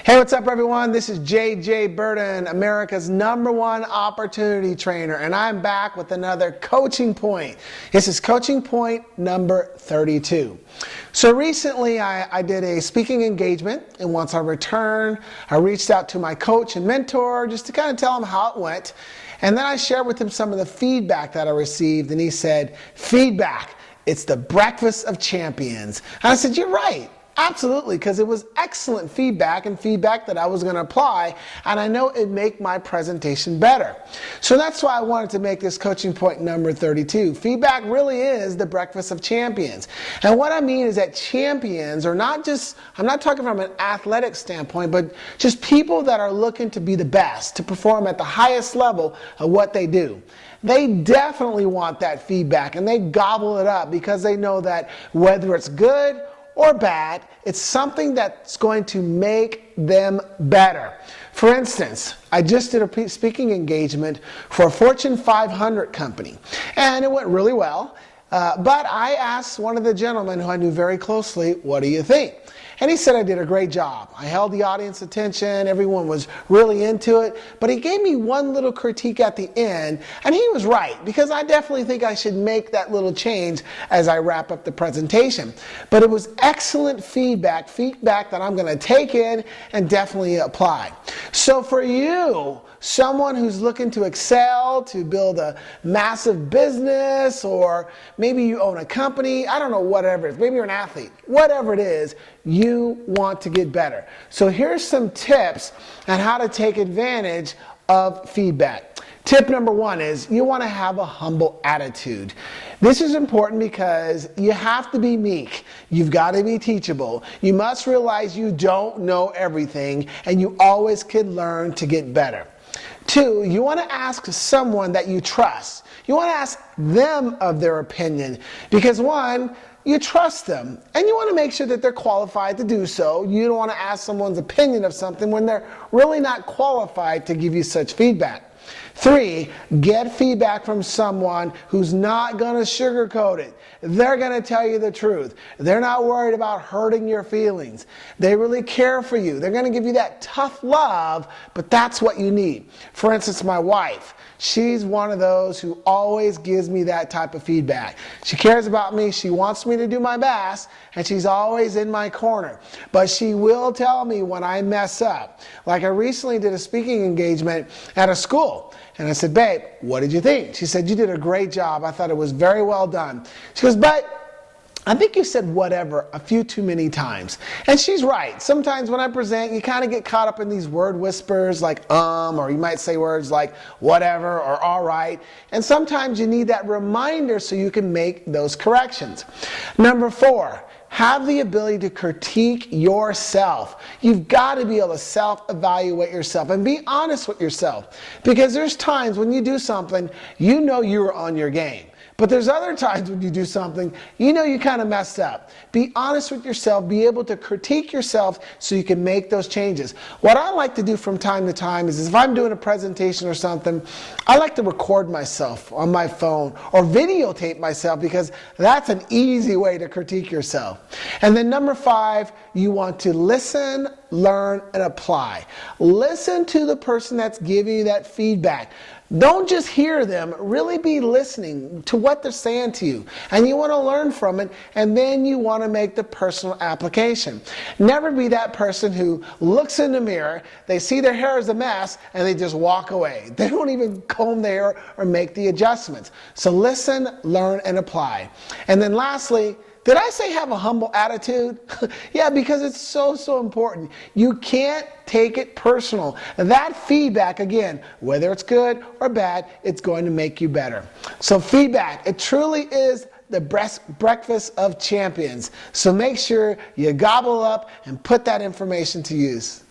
Hey, what's up everyone? This is JJ Birden, America's #1 opportunity trainer, and I'm back with another coaching point. This is coaching point number 32. So recently I did a speaking engagement, and once I returned, I reached out to my coach and mentor just to kind of tell him how it went. And then I shared with him some of the feedback that I received, and he said, "Feedback, it's the breakfast of champions." And I said, "You're right. Absolutely, because it was excellent feedback and feedback that I was going to apply, and I know it'd make my presentation better." So that's why I wanted to make this coaching point number 32. Feedback really is the breakfast of champions. And what I mean is that champions are not just, I'm not talking from an athletic standpoint, but just people that are looking to be the best, to perform at the highest level of what they do. They definitely want that feedback, and they gobble it up because they know that whether it's good or bad, it's something that's going to make them better. For instance, I just did a speaking engagement for a Fortune 500 company, and it went really well. But I asked one of the gentlemen who I knew very closely, "What do you think?" And he said I did a great job. I held the audience attention, everyone was really into it, but he gave me one little critique at the end, and he was right, because I definitely think I should make that little change as I wrap up the presentation. But it was excellent feedback that I'm going to take in and definitely apply. So for you, someone who's looking to excel, to build a massive business, or maybe you own a company, I don't know, whatever it is, maybe you're an athlete, whatever it is, you want to get better. So here's some tips on how to take advantage of feedback. Tip number 1 is you want to have a humble attitude. This is important because you have to be meek. You've got to be teachable. You must realize you don't know everything, and you always can learn to get better. 2, you want to ask someone that you trust. You want to ask them of their opinion because 1, you trust them, and you want to make sure that they're qualified to do so. You don't want to ask someone's opinion of something when they're really not qualified to give you such feedback. 3, get feedback from someone who's not going to sugarcoat it. They're going to tell you the truth. They're not worried about hurting your feelings. They really care for you. They're going to give you that tough love, but that's what you need. For instance, my wife. She's one of those who always gives me that type of feedback. She cares about me, she wants me to do my best, and she's always in my corner. But she will tell me when I mess up. Like I recently did a speaking engagement at a school, and I said, "Babe, what did you think?" She said, "You did a great job. I thought it was very well done." She goes, "But I think you said whatever a few too many times." And she's right. Sometimes when I present, you kind of get caught up in these word whispers like or you might say words like whatever or all right. And sometimes you need that reminder so you can make those corrections. Number 4, have the ability to critique yourself. You've got to be able to self-evaluate yourself and be honest with yourself. Because there's times when you do something, you know you're on your game. But there's other times when you do something, you know you kind of messed up. Be honest with yourself. Be able to critique yourself so you can make those changes. What I like to do from time to time is if I'm doing a presentation or something, I like to record myself on my phone or videotape myself because that's an easy way to critique yourself. And then number 5, you want to listen, learn, and apply. Listen to the person that's giving you that feedback. Don't just hear them, really be listening to what they're saying to you. And you want to learn from it, and then you want to make the personal application. Never be that person who looks in the mirror, they see their hair is a mess, and they just walk away. They don't even comb their hair or make the adjustments. So listen, learn, and apply. And then lastly, did I say have a humble attitude? Yeah, because it's so important. You can't take it personal. That feedback, again, whether it's good or bad, it's going to make you better. So feedback, it truly is the breakfast of champions. So make sure you gobble up and put that information to use.